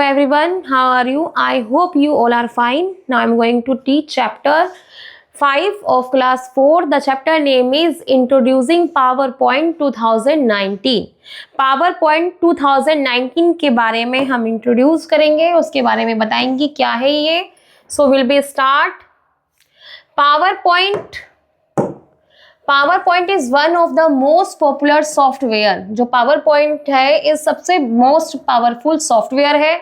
everyone, how are you? I hope you all are fine. Now I'm going to teach chapter 5 of class 4. The chapter name is Introducing PowerPoint 2019. PowerPoint 2019 के बारे में हम introduce करेंगे, उसके बारे में बताएंगे क्या है ये. So we'll be start. PowerPoint is one of the most popular software. जो PowerPoint है इस सबसे most powerful software है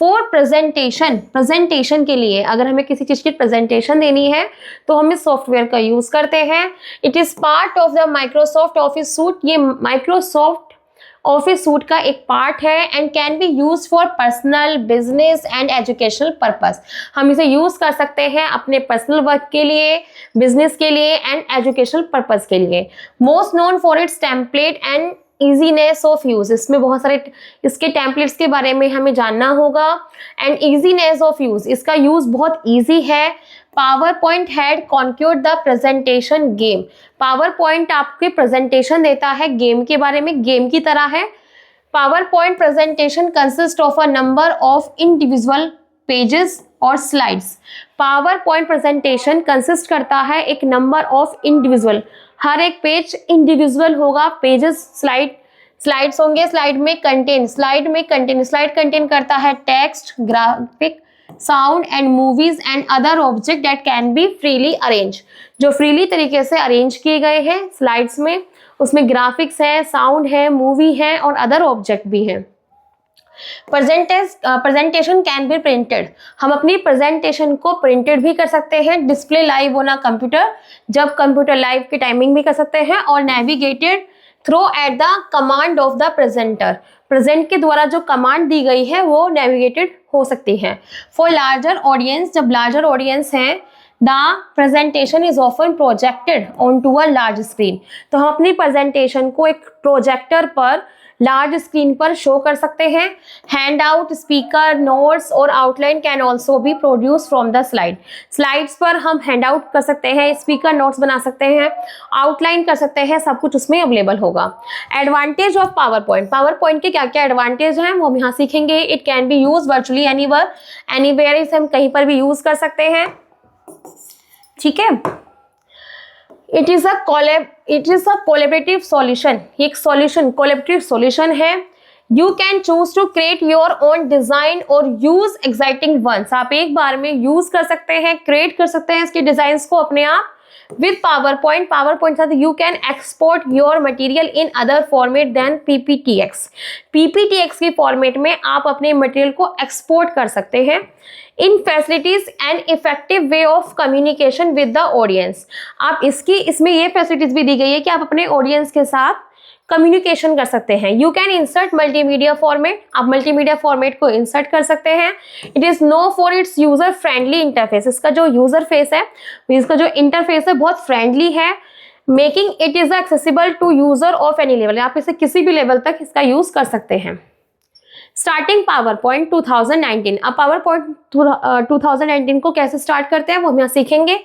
for presentation के लिए. अगर हमें किसी चीज़ की presentation देनी है तो हम इस सॉफ्टवेयर का यूज़ करते हैं. It is part of the Microsoft Office Suite. ये Microsoft ऑफिस सूट का एक पार्ट है and can be use for personal, business and educational purpose. हम इसे यूज कर सकते हैं अपने पर्सनल वर्क के लिए, बिजनेस के लिए एंड एजुकेशनल पर्पस के लिए. Most known for its template and easiness of use. इसमें बहुत सारे इसके टेम्पलेट्स के बारे में हमें जानना होगा. एंड ईजीनेस ऑफ यूज, इसका यूज बहुत ईजी है. PowerPoint had conquered the presentation game. PowerPoint आपके प्रेजेंटेशन देता है गेम के बारे में, गेम की तरह है. PowerPoint presentation consists of a number of individual pages और slides. PowerPoint presentation consist करता है एक number of individual. हर एक पेज इंडिविजुअल होगा, पेजेस स्लाइड्स होंगे. स्लाइड कंटेन करता है text, graphic, sound and movies and other object that can be freely arrange. जो फ्रीली तरीके से अरेंज किए गए हैं स्लाइड्स में, उसमें ग्राफिक्स है, साउंड है, मूवी है और अदर ऑब्जेक्ट भी हैं. Presentation can be printed. हम अपनी प्रेजेंटेशन को प्रिंटेड भी कर सकते हैं. Display live on a computer, जब कंप्यूटर लाइव की टाइमिंग भी कर सकते हैं. और navigated through at the command of the presenter. Present के द्वारा जो कमांड दी गई है वो नेविगेटेड हो सकती है. फॉर लार्जर ऑडियंस, जब लार्जर ऑडियंस है, the presentation is often projected on to a large screen. तो हम अपनी प्रेजेंटेशन को एक प्रोजेक्टर पर, लार्ज स्क्रीन पर शो कर सकते हैं. हैंड आउट, स्पीकर, नोट्स और outline can also be produce from the slide. Slides पर हम हैंड आउट कर सकते हैं, स्पीकर, नोट्स बना सकते हैं, आउटलाइन कर सकते हैं, सब कुछ उसमें अवेलेबल होगा. एडवांटेज ऑफ पावरपॉइंट के क्या क्या एडवांटेज हैं वो हम यहाँ सीखेंगे. It can be use virtually anywhere, इसे हम कहीं पर भी यूज कर सकते हैं. ठीक है. It is a collaborative solution. ये एक कोलैबोरेटिव सॉल्यूशन है. You can choose to create your own design और यूज एक्साइटिंग वंस. आप एक बार में यूज कर सकते हैं, क्रिएट कर सकते हैं इसके डिजाइन को अपने आप. विद पावरपॉइंट साथ you can export your material in other format then PPTX. PPTX की फॉर्मेट में आप अपने मटेरियल को एक्सपोर्ट कर सकते हैं. In facilities and effective way of communication with the audience. आप इसमें ये फैसिलिटीज भी दी गई है कि आप अपने ऑडियंस के साथ कम्युनिकेशन कर सकते हैं. You can insert multimedia format. आप मल्टीमीडिया फॉर्मेट को इंसर्ट कर सकते हैं. It is no for its user friendly interface. इसका जो यूजर फेस है, इसका जो इंटरफेस है बहुत फ्रेंडली है. Making it is accessible to user of any level. आप इसे किसी भी लेवल तक इसका यूज कर सकते हैं. Starting PowerPoint 2019. अब PowerPoint 2019 को कैसे स्टार्ट करते हैं वो हम यहाँ सीखेंगे.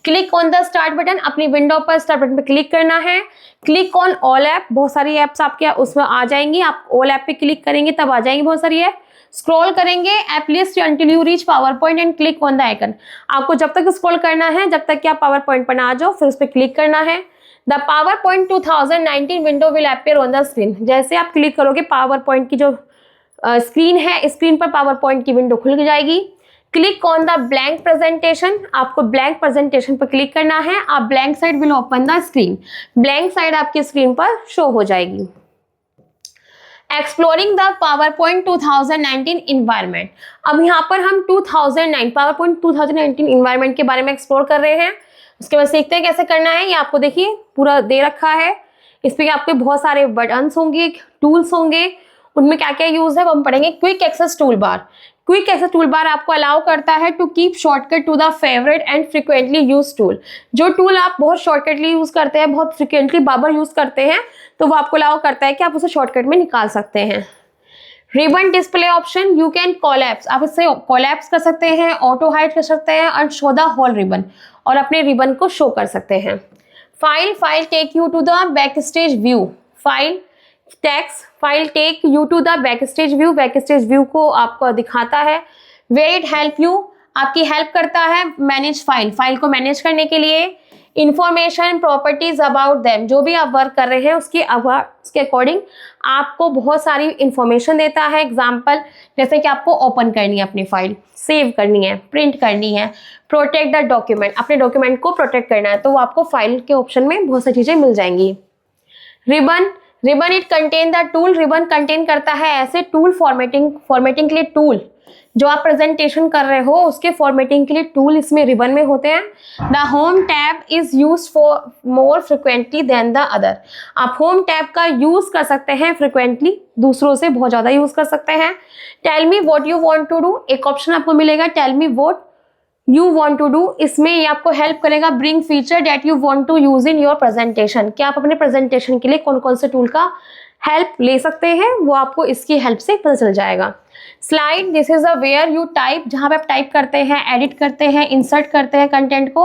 Click on the start button. अपनी विंडो पर स्टार्ट बटन पर क्लिक करना है. Click on all app. बहुत सारी ऐप्स आपके उसमें आ जाएंगी. आप ऑल ऐप पे क्लिक करेंगे तब आ जाएंगी बहुत सारी ऐप. स्क्रॉल करेंगे app list until you reach PowerPoint and click on the icon. आपको जब तक स्क्रॉल करना है, जब तक कि आप PowerPoint पर ना आ जाओ, फिर उस पर क्लिक करना है. The PowerPoint 2019 window will appear on the screen. जैसे आप क्लिक करोगे PowerPoint की जो स्क्रीन है, स्क्रीन पर PowerPoint की विंडो खुल जाएगी. Click on the blank presentation. आपको ब्लैंक प्रेजेंटेशन पर क्लिक करना है. आप blank side will open the screen. Blank side आपकी स्क्रीन पर शो हो जाएगी. Exploring the PowerPoint 2019 environment. अब यहाँ पर हम PowerPoint 2019 इन्वायरमेंट के बारे में एक्सप्लोर कर रहे हैं. उसके बाद सीखते हैं कैसे करना है. ये आपको देखिए पूरा दे रखा है. इस पर आपके बहुत सारे बटन्स होंगे, टूल्स होंगे, उनमें क्या क्या यूज है वो हम पढ़ेंगे. क्विक एक्सेस टूल बार आपको अलाउ करता है to keep shortcut to the favourite and frequently use tool. जो टूल आप बहुत शॉर्टकटली यूज करते हैं, बहुत फ्रिक्वेंटली बार यूज करते हैं, तो वो आपको अलाउ करता है कि आप उसे शॉर्टकट में निकाल सकते हैं. Ribbon display option. You can collapse. आप इससे कोलैप्स कर सकते हैं, ऑटो हाइड कर सकते हैं और शो द होल रिबन, और अपने रिबन को शो कर सकते हैं. File take you to the back stage view. File text file take you to the backstage view, backstage view को आपको दिखाता है। वेयर इट हेल्प यू, आपकी हेल्प करता है मैनेज फाइल, फाइल को मैनेज करने के लिए। इंफॉर्मेशन प्रॉपर्टीज अबाउट देम, जो भी आप वर्क कर रहे हैं उसके अकॉर्डिंग आपको बहुत सारी इंफॉर्मेशन देता है। एग्जाम्पल जैसे कि आपको ओपन करनी है अपनी फाइल, सेव करनी है, प्रिंट करनी है, प्रोटेक्ट द डॉक्यूमेंट, अपने डॉक्यूमेंट को प्रोटेक्ट करना है, तो वो आपको फाइल के ऑप्शन में बहुत सारी चीजें मिल जाएंगी। Ribbon, ribbon it contain the tool, ribbon contain करता है ऐसे टूल, फॉर्मेटिंग के लिए टूल, जो आप प्रेजेंटेशन कर रहे हो उसके फॉर्मेटिंग के लिए टूल इसमें रिबन में होते हैं। The home tab is use for more frequently than the other, आप होम टैब का यूज कर सकते हैं फ्रिक्वेंटली, दूसरों से बहुत ज्यादा यूज कर सकते हैं। Tell me what you want to do, एक ऑप्शन आपको मिलेगा tell me what you want to do, इसमें ये आपको हेल्प करेगा। Bring feature that you want to use in your presentation, कि आप अपने प्रेजेंटेशन के लिए कौन कौन से टूल का हेल्प ले सकते हैं, वो आपको इसकी हेल्प से पता चल जाएगा। Slide, this is a where you type, जहां पे आप टाइप करते हैं, एडिट करते हैं, इंसर्ट करते हैं कंटेंट को,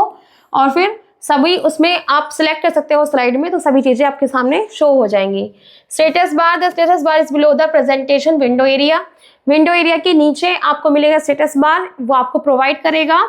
और फिर सभी उसमें आप सिलेक्ट कर सकते हो स्लाइड में, तो सभी चीजें आपके सामने शो हो जाएंगी। Status bar, the status bar is below the presentation window area, window area के नीचे आपको मिलेगा स्टेटस बार, वो आपको प्रोवाइड करेगा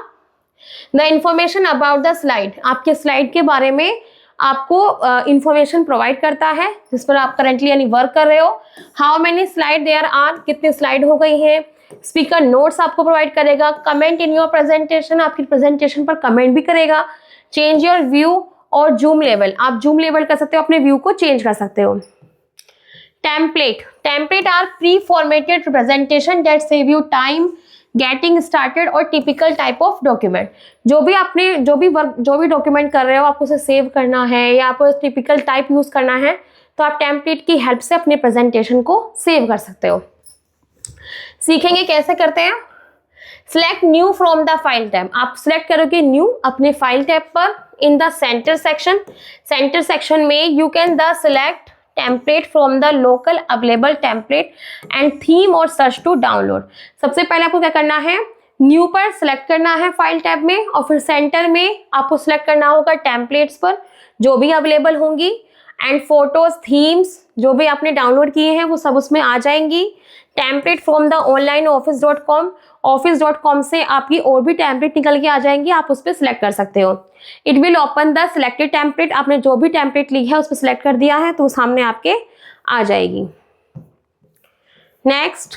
the information about the slide, आपके स्लाइड के बारे में आपको इंफॉर्मेशन प्रोवाइड करता है जिस पर आप करंटली यानी वर्क कर रहे हो। How many slide there are, कितनी स्लाइड हो गई हैं। स्पीकर नोट्स आपको प्रोवाइड करेगा। कमेंट इन योर प्रेजेंटेशन, आपकी प्रेजेंटेशन पर कमेंट भी करेगा। चेंज योर व्यू और जूम लेवल, आप जूम लेवल कर सकते हो, अपने व्यू को चेंज कर सकते हो। Template, template are pre formatted presentation that save you time getting started और टिपिकल टाइप ऑफ डॉक्यूमेंट, जो भी डॉक्यूमेंट कर रहे हो आपको उसे सेव करना है या आपको टिपिकल टाइप यूज करना है, तो आप टेम्पलेट की हेल्प से अपने प्रेजेंटेशन को सेव कर सकते हो। सीखेंगे कैसे करते हैं। Select new from the file tab, आप सिलेक्ट करोगे न्यू अपने फाइल टैब पर। In the centre section, centre section में you can the select template from the local available template and theme और सर्च टू डाउनलोड। सबसे पहले आपको क्या करना है, न्यू पर सिलेक्ट करना है फाइल टैब में, और फिर सेंटर में आपको सिलेक्ट करना होगा टेम्पलेट्स पर जो भी अवेलेबल होंगी, एंड फोटोज, थीम्स जो भी आपने डाउनलोड किए हैं वो सब उसमें आ जाएंगी। Template from the online office.com, office.com से आपकी और भी टेम्पलेट निकल के आ जाएंगी, आप उस पर सिलेक्ट कर सकते हो। It will open the selected template, आपने जो भी टेम्पलेट ली है उस पर सिलेक्ट कर दिया है तो सामने आपके आ जाएगी। Next,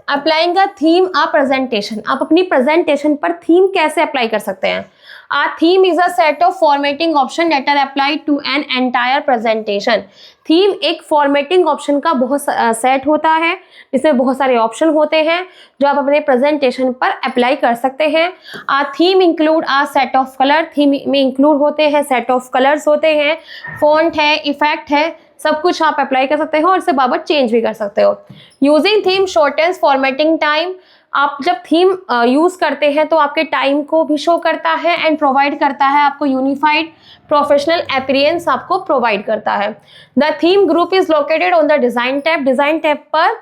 applying the theme a presentation, आप अपनी प्रेजेंटेशन पर थीम कैसे अप्लाई कर सकते हैं। A theme is a set of formatting option that are applied to an entire presentation. Theme एक फॉर्मेटिंग ऑप्शन का बहुत सेट होता है जिसमें बहुत सारे ऑप्शन होते हैं जो आप अपने प्रेजेंटेशन पर अप्लाई कर सकते हैं। A theme include a set of colour, theme में इंक्लूड होते हैं सेट ऑफ कलर्स होते हैं, फॉन्ट है, इफेक्ट है, सब कुछ आप अप्लाई कर सकते हो और इससे बाबत चेंज भी कर सकते हो। यूजिंग थीम शॉर्टेंस फॉर्मेटिंग टाइम, आप जब थीम यूज करते हैं तो आपके टाइम को भी शो करता है एंड प्रोवाइड करता है आपको यूनिफाइड प्रोफेशनल अपीयरेंस आपको प्रोवाइड करता है। The theme group is located on the design tab, design tab पर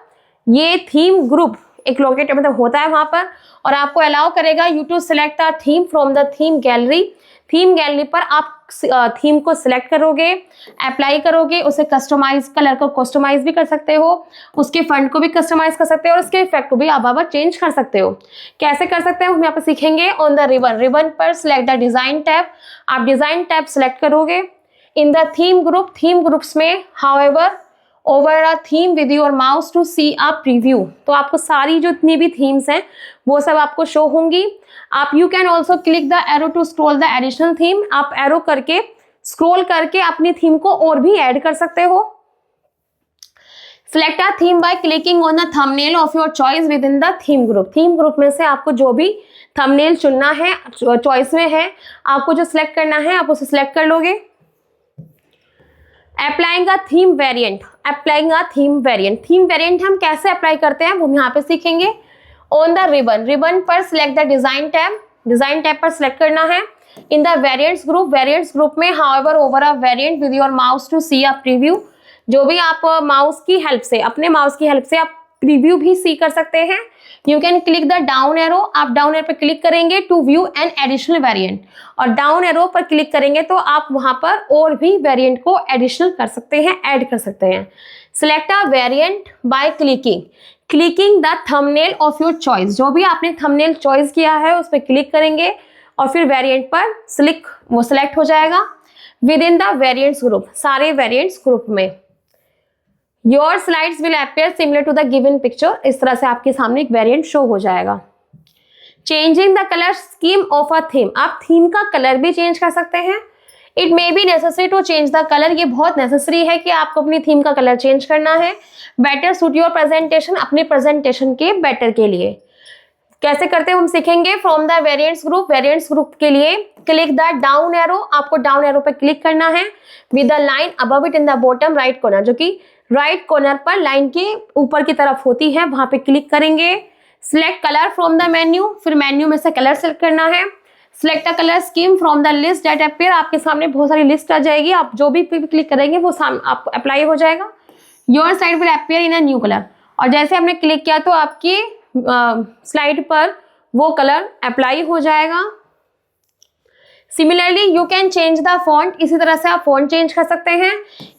ये थीम ग्रुप एक लोकेटेड मतलब होता है वहां पर, और आपको अलाउ करेगा you to select the theme from the theme gallery. Theme gallery पर आप थीम को सिलेक्ट करोगे, अप्लाई करोगे, उसे कस्टमाइज, कलर को कस्टमाइज भी कर सकते हो, उसके फंड को भी कस्टमाइज कर सकते हो और उसके इफेक्ट को भी आप बार चेंज कर सकते हो। कैसे कर सकते हो हम यहाँ पर सीखेंगे। ऑन द रिबन, रिबन पर सिलेक्ट द डिजाइन टैब, आप डिजाइन टैब सिलेक्ट करोगे। In the theme group, theme groups में however over a theme with your mouse to see a preview, तो आपको सारी जो इतनी भी थीम्स हैं वो सब आपको शो होंगी। आप you can also click the arrow to scroll the additional theme, आप एरो करके स्क्रॉल करके अपनी थीम को और भी ऐड कर सकते हो। Select a theme by clicking on the thumbnail of your choice with in the theme group, theme group में से आपको जो भी थंबनेल चुनना है, चॉइस में है, आपको जो सिलेक्ट करना है आप उसे सिलेक्ट कर लोगे। Applying a theme variant, applying a theme variant, theme variant हम कैसे अप्लाई करते हैं वो हम यहाँ पे सीखेंगे। ऑन द रिबन, रिबन पर select the design tab, design tab पर सिलेक्ट करना है। In the variants group, variants group में however over a variant with your mouse to see a preview, जो भी आप माउस की हेल्प से, अपने माउस की हेल्प से आप प्रीव्यू भी सी कर सकते हैं, you can click the down arrow, आप डाउन एरो पर क्लिक करेंगे to view an additional variant, और डाउन एरो पर क्लिक करेंगे तो आप वहां पर और भी वेरिएंट को एडिशनल कर सकते हैं, ऐड कर सकते हैं। Select a variant by clicking the thumbnail of your choice, जो भी आपने थंबनेल चॉइस किया है उस पर क्लिक करेंगे और फिर वेरिएंट पर सिलेक्ट हो जाएगा within the variants group, सारे वेरिएंट्स ग्रुप में। Your slides will appear similar to the given picture, इस तरह से आपके सामने एक वेरिएंट शो हो जाएगा। Changing the colour scheme of a theme, आप थीम का कलर भी चेंज कर सकते हैं। It may be necessary to change the colour, ये बहुत नेसेसरी है कि आपको अपनी थीम का कलर चेंज करना है। बेटर सूट योर प्रेजेंटेशन, अपने प्रेजेंटेशन के बेटर के लिए कैसे करते हैं हम सीखेंगे। फ्रॉम द वेरिएंट्स ग्रुप के लिए क्लिक द डाउन एरो, आपको डाउन एरो पर क्लिक करना है with the line above it in the bottom right corner, जो कि राइट कॉर्नर पर लाइन के ऊपर की तरफ होती है, वहां पे क्लिक करेंगे। Select colour from the menu, फिर मेन्यू में से कलर सेलेक्ट करना है। Select a colour scheme from the list that appear, आपके सामने बहुत सारी लिस्ट आ जाएगी, आप जो भी क्लिक करेंगे वो आप अप्लाई हो जाएगा। Your slide will appear in a new colour, और जैसे आपने क्लिक किया तो आपकी स्लाइड पर वो कलर अप्लाई हो जाएगा। Similarly you can change the font, इसी तरह से आप फॉन्ट चेंज कर सकते हैं।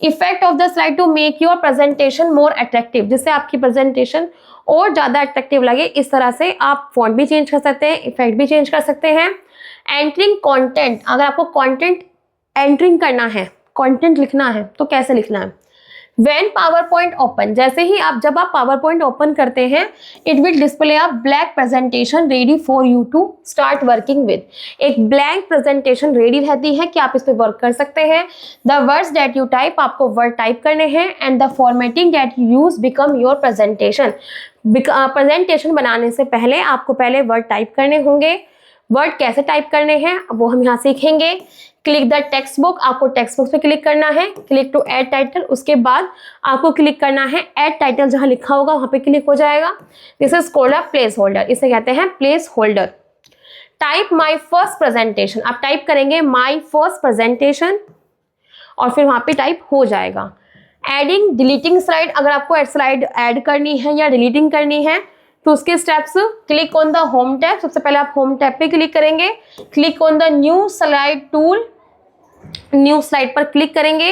Effect of the slide to make your presentation more attractive, जिससे आपकी प्रेजेंटेशन और ज़्यादा अट्रैक्टिव लगे, इस तरह से आप फॉन्ट भी चेंज कर सकते हैं, इफेक्ट भी चेंज कर सकते हैं। एंटरिंग कंटेंट, अगर आपको कंटेंट एंटरिंग करना है, कंटेंट लिखना है तो कैसे लिखना है। When PowerPoint open, जैसे ही जब आप PowerPoint ओपन करते हैं, it will display a black presentation ready for you to start working with, एक ब्लैंक प्रेजेंटेशन रेडी रहती है कि आप इस पर वर्क कर सकते हैं। The words that you type, आपको वर्ड टाइप करने हैं, and the formatting that you use become your presentation, presentation बनाने से पहले आपको पहले वर्ड टाइप करने होंगे। वर्ड कैसे टाइप करने हैं वो हम यहाँ सीखेंगे। क्लिक द टेक्स्ट बुक, आपको टेक्स्ट बुक पे क्लिक करना है। क्लिक टू ऐड टाइटल, उसके बाद आपको क्लिक करना है ऐड टाइटल, जहाँ लिखा होगा वहाँ पे क्लिक हो जाएगा। This is called a place holder, इसे कहते हैं place holder. Type my first presentation, आप टाइप करेंगे माई फर्स्ट प्रेजेंटेशन और फिर वहाँ पे टाइप हो जाएगा। एडिंग डिलीटिंग स्लाइड, अगर आपको स्लाइड ऐड करनी है या डिलीटिंग करनी है तो उसके steps, click on the home tab, सबसे पहले आप होम टैब पे क्लिक करेंगे। Click on the new slide tool, new slide पर क्लिक करेंगे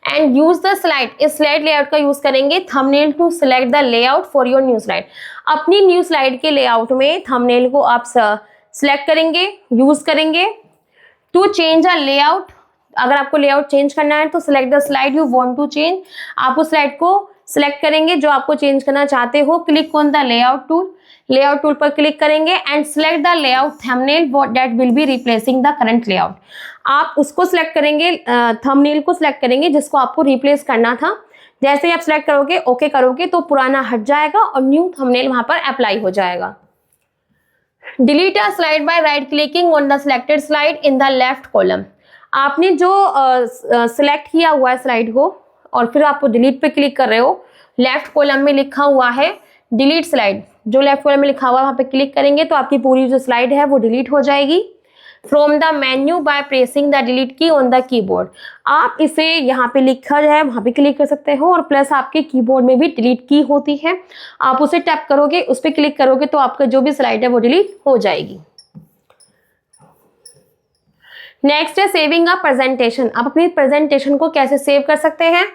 एंड यूज द स्लाइड, इस स्लाइड लेआउट का यूज करेंगे thumbnail to select the layout for your new slide. अपनी न्यू स्लाइड के लेआउट में थंबनेल को आप सिलेक्ट करेंगे, यूज करेंगे। टू चेंज अ लेआउट, अगर आपको लेआउट चेंज करना है तो select the slide you want to change, आप उस स्लाइड को सिलेक्ट करेंगे जो आपको चेंज करना चाहते हो। Click on the layout tool, layout tool पर क्लिक करेंगे and select the layout thumbnail that will be replacing the current layout, आप उसको सिलेक्ट करेंगे, थंबनेल को सिलेक्ट करेंगे जिसको आपको रिप्लेस करना था। जैसे ही आप सिलेक्ट करोगे, ओके करोगे तो पुराना हट जाएगा और न्यू थंबनेल वहां पर अप्लाई हो जाएगा। Delete a slide bye right clicking on the selected slide in the left column, आपने जो सिलेक्ट किया हुआ है स्लाइड को और फिर आप डिलीट पे क्लिक कर रहे हो, लेफ्ट कॉलम में लिखा हुआ है डिलीट स्लाइड, जो लेफ्ट कॉलम में लिखा हुआ है वहां पे क्लिक करेंगे तो आपकी पूरी जो स्लाइड है वो डिलीट हो जाएगी। From the menu by pressing the delete की ऑन द कीबोर्ड, आप इसे यहाँ पे लिखा है वहां पे क्लिक कर सकते हो, और प्लस आपके कीबोर्ड में भी डिलीट की होती है, आप उसे टैप करोगे, उस पर क्लिक करोगे तो आपका जो भी स्लाइड है वो डिलीट हो जाएगी। नेक्स्ट है सेविंग अ प्रेजेंटेशन, आप अपनी प्रेजेंटेशन को कैसे सेव कर सकते हैं।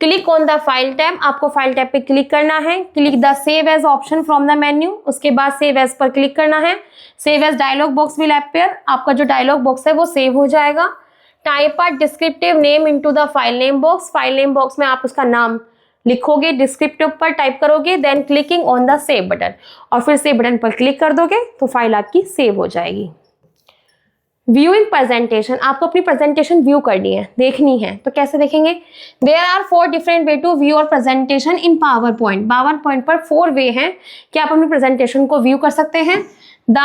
Click on the file tab, आपको फाइल टैब पे क्लिक करना है। Click the save as option from the menu, उसके बाद सेव एज पर क्लिक करना है। Save as dialog box will appear, आपका जो डायलॉग बॉक्स है वो सेव हो जाएगा। Type a descriptive name into the file name box, file name box में आप उसका नाम लिखोगे, डिस्क्रिप्टिव पर टाइप करोगे, then clicking on the save button, और फिर सेव बटन पर क्लिक कर दोगे तो फाइल आपकी सेव हो जाएगी। व्यूइंग प्रेजेंटेशन, आपको अपनी प्रेजेंटेशन व्यू करनी है, देखनी है, तो कैसे देखेंगे। There are 4 different way to view और प्रेजेंटेशन इन पावरपॉइंट, पावरपॉइंट पर 4 वे हैं कि आप अपनी प्रेजेंटेशन को व्यू कर सकते हैं। The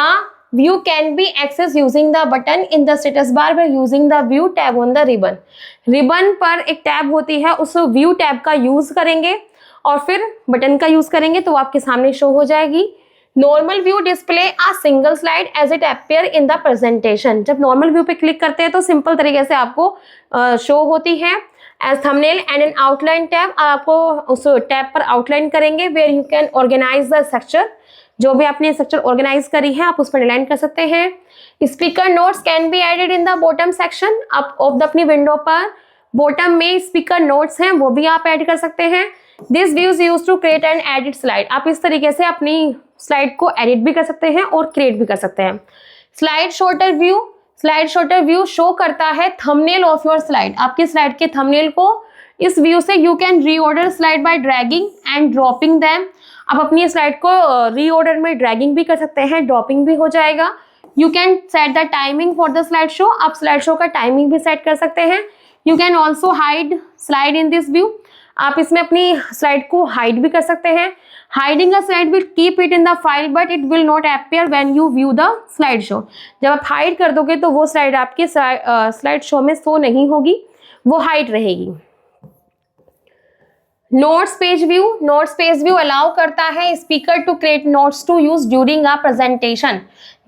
view can be access using the button in the status bar by using the view tab on the ribbon, ribbon पर एक टैब होती है, उस व्यू टैब का यूज करेंगे और फिर बटन का यूज करेंगे तो आपके सामने शो हो जाएगी। Normal view display a single slide as it appear in the presentation, जब नॉर्मल व्यू पे क्लिक करते हैं तो सिंपल तरीके से आपको शो होती है। As thumbnail and an outline tab, आपको उस टैब पर आउटलाइन करेंगे where you can organise the structure, जो भी आपने स्ट्रक्चर ऑर्गेनाइज करी है आप उस पर अंडरलाइन कर सकते हैं। Speaker notes can be added in the bottom section of the अपनी विंडो पर बॉटम में स्पीकर नोट्स हैं वो भी आप ऐड कर सकते हैं। This view is used to create and edit slide. आप इस तरीके से अपनी स्लाइड को एडिट भी कर सकते हैं और क्रिएट भी कर सकते हैं। स्लाइड शॉर्टर व्यू शो करता है थंबनेल ऑफ योर स्लाइड। आपकी स्लाइड के थंबनेल को इस व्यू से you can reorder slide bye dragging and dropping them. आप अपनी स्लाइड को रीऑर्डर में ड्रैगिंग भी कर सकते हैं, ड्रॉपिंग भी हो जाएगा। You can set the timing for the slide show. आप स्लाइड शो का टाइमिंग भी सेट कर सकते हैं। You can also hide slide in this view. आप इसमें अपनी स्लाइड को हाइड भी कर सकते हैं। Hiding a slide will keep it in the file but it will not appear when you view the slide show. जब आप हाइड कर दोगे तो वो स्लाइड आपकी स्लाइड शो में शो नहीं होगी, वो हाइड रहेगी। नोट्स पेज व्यू अलाउ करता है speaker to create notes to use during a presentation.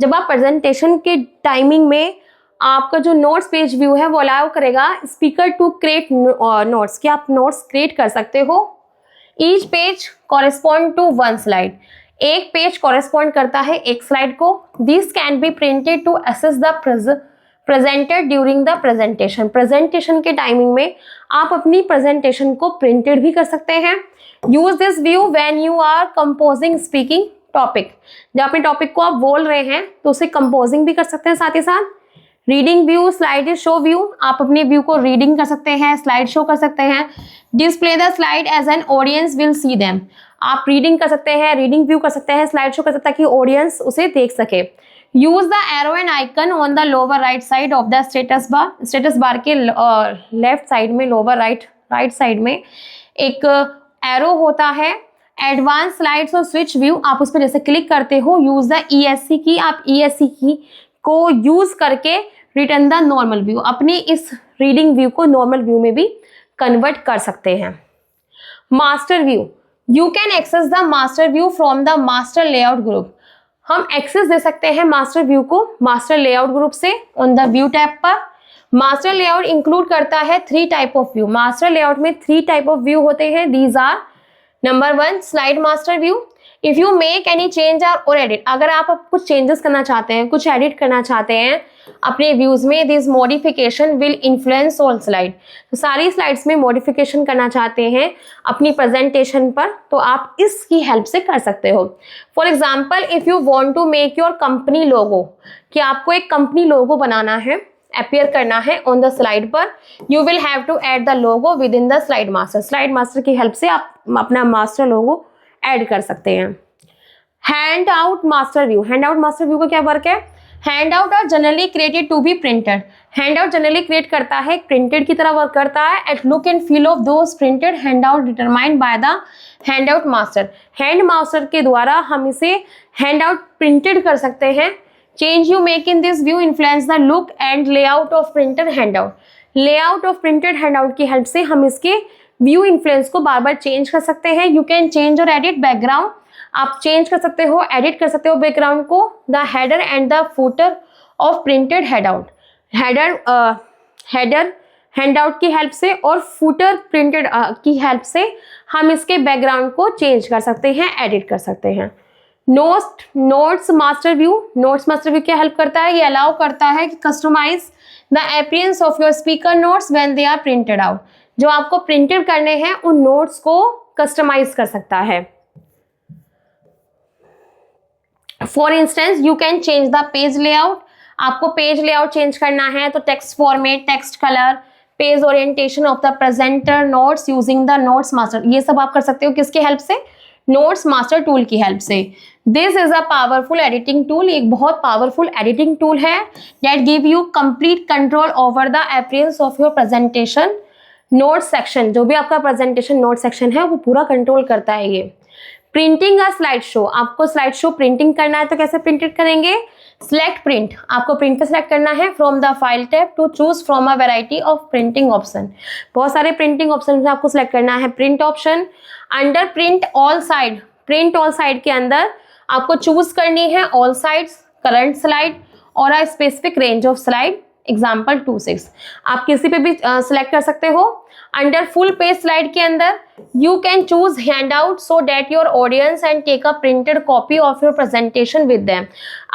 जब आप प्रेजेंटेशन के टाइमिंग में आपका जो नोट्स पेज व्यू है वो अलाउ करेगा स्पीकर टू क्रिएट नोट्स, कि आप नोट्स क्रिएट कर सकते हो। Each page correspond to one slide. एक पेज कॉरेस्पॉन्ड करता है एक स्लाइड को। This can be printed to assist the presenter during the presentation. Presentation के टाइमिंग में आप अपनी प्रेजेंटेशन को प्रिंटेड भी कर सकते हैं। Use this view when you are composing speaking topic. जब अपने टॉपिक को आप बोल रहे हैं तो उसे कंपोजिंग भी कर सकते हैं साथ ही साथ। Reading view, slide show view, आप अपने व्यू को रीडिंग कर सकते हैं, स्लाइड शो कर सकते हैं। Display the slide as an audience will see them. आप रीडिंग कर सकते हैं, रीडिंग व्यू कर सकते हैं, स्लाइड शो कर सकते हैं ताकि ऑडियंस उसे देख सके। Use the arrow and icon on the lower right side of the status bar. Status bar के लेफ्ट साइड में, लोअर राइट साइड में एक एरो होता है। एडवांस स्लाइड्स और स्विच व्यू, आप उस पर जैसे क्लिक करते हो, यूज द ESC की। आप ESC की को यूज करके रिटर्न द नॉर्मल व्यू, अपनी इस रीडिंग व्यू को नॉर्मल व्यू में भी कन्वर्ट कर सकते हैं। Master view, you can access the master view from the master layout group. हम एक्सेस दे सकते हैं मास्टर व्यू को मास्टर लेआउट ग्रुप से ऑन द व्यू टैब पर। मास्टर लेआउट इंक्लूड करता है 3 type of view. Master layout में 3 टाइप ऑफ व्यू होते हैं। These are number 1 slide master view. If you make any change और edit, अगर आप कुछ चेंजेस करना चाहते हैं, कुछ एडिट करना चाहते हैं अपने व्यूज में, this modification will influence all slide. तो सारी स्लाइड्स में मॉडिफिकेशन करना चाहते हैं अपनी प्रेजेंटेशन पर, तो आप इसकी हेल्प से कर सकते हो। For example, if you want to make your company logo, कि आपको एक कंपनी लोगो बनाना है, अपीयर करना है ऑन द स्लाइड पर, you will have to add the logo within the slide master. Slide master की हेल्प से आप अपना मास्टर लोगो ऐड कर सकते हैं। Handout master view, handout master view का क्या वर्क है? Handout are generally created to be printed. Handout generally create करता है, प्रिंटेड की तरह वर्क करता है। At look and feel of those printed hand out determined by the hand out master. Hand master के द्वारा हम इसे हैंड आउट प्रिंटेड कर सकते हैं। Change you make in this view influence the look and layout of printed hand out. Layout of printed hand out की help से हम इसके व्यू इन्फ्लुएंस को बार बार चेंज कर सकते हैं। यू कैन चेंज और एडिट बैकग्राउंड, आप चेंज कर सकते हो, एडिट कर सकते हो बैकग्राउंड को। The header and the footer of printed hand out, header hand out की हेल्प से और फुटर प्रिंटेड की हेल्प से हम इसके बैकग्राउंड को चेंज कर सकते हैं, एडिट कर सकते हैं। Notes master view, notes master view क्या हेल्प करता है? ये अलाउ करता है कि customise the appearance of your speaker notes when they are printed out. जो आपको प्रिंटेड करने हैं उन नोट्स को कस्टमाइज कर सकता है। For instance, you can change the page layout. आपको पेज लेआउट चेंज करना है तो text format, text colour, page orientation of the presenter, notes using the notes master, ये सब आप कर सकते हो किसकी हेल्प से? नोट्स मास्टर टूल की हेल्प से। This is a powerful editing tool, एक बहुत पावरफुल एडिटिंग टूल है that give you complete control over the appearance of your presentation note section. जो भी आपका प्रेजेंटेशन नोट सेक्शन है वो पूरा कंट्रोल करता है ये। प्रिंटिंग अ स्लाइड शो, आपको स्लाइड शो प्रिंटिंग करना है तो कैसे प्रिंटेड करेंगे? सिलेक्ट प्रिंट, आपको प्रिंट पे सिलेक्ट करना है from the file tab to choose from a variety of printing option. बहुत सारे प्रिंटिंग ऑप्शन में आपको सिलेक्ट करना है print option. Under print all side, print all side के अंदर आपको चूज करनी है ऑल साइड्स, करंट स्लाइड और a specific range of slide example 2.6 आप किसी पे भी सिलेक्ट कर सकते हो। अंडर फुल पेज स्लाइड के अंदर you can choose handout so that your audience and take a printed copy of your presentation with them.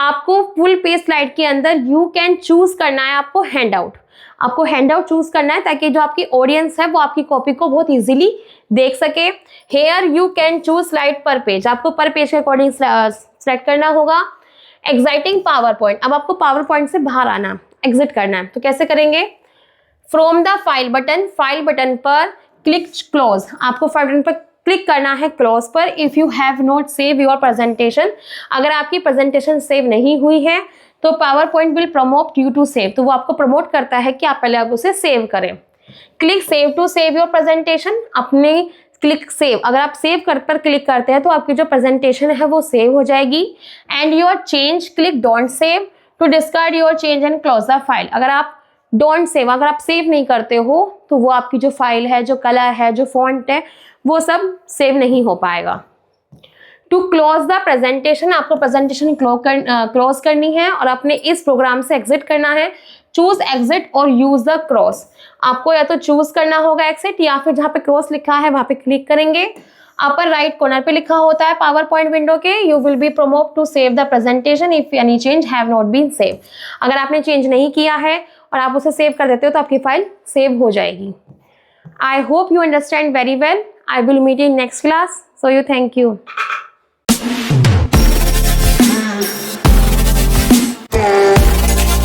आपको फुल पेज स्लाइड के अंदर यू कैन चूज करना है आपको हैंड आउट, आपको handout choose करना है ताकि जो आपकी ऑडियंस है वो आपकी कॉपी को बहुत इजीली देख सके। Here you can choose slide per page, आपको पर पेज के अकॉर्डिंग सेलेक्ट करना होगा। एग्जाइटिंग पावर पॉइंट, अब आपको पावर पॉइंट से बाहर आना, एग्जिट करना है, तो कैसे करेंगे? फ्रॉम द फाइल बटन पर क्लिक क्लोज, आपको फाइल बटन पर क्लिक करना है क्लोज पर। If you have not save your presentation, अगर आपकी प्रेजेंटेशन सेव नहीं हुई है तो PowerPoint will promote you to save, तो वो आपको प्रमोट करता है कि आप पहले आप उसे सेव करें। Click save to save your presentation, अपने क्लिक सेव, अगर आप सेव कर पर क्लिक करते हैं तो आपकी जो प्रेजेंटेशन है वो सेव हो जाएगी। And your change click don't save to discard your change and close the file, अगर आप डोंट सेव, अगर आप सेव नहीं करते हो तो वो आपकी जो फाइल है, जो कलर है, जो फॉन्ट है, वो सब सेव नहीं हो पाएगा। टू क्लोज द प्रेजेंटेशन, आपको प्रेजेंटेशन क्लोज करनी है और अपने इस प्रोग्राम से एग्जिट करना है। चूज एग्जिट और यूज द क्रॉस, आपको या तो चूज करना होगा एग्जिट या फिर जहाँ पे क्रॉस लिखा है वहां पे क्लिक करेंगे। अपर राइट कॉर्नर पे लिखा होता है पावर पॉइंट विंडो के, you will be promote to save the presentation if any change have not been save, अगर आपने चेंज नहीं किया है और आप उसे सेव कर देते हो तो आपकी फाइल सेव हो जाएगी। I hope you understand very well. I will meet in next class, so you thank you.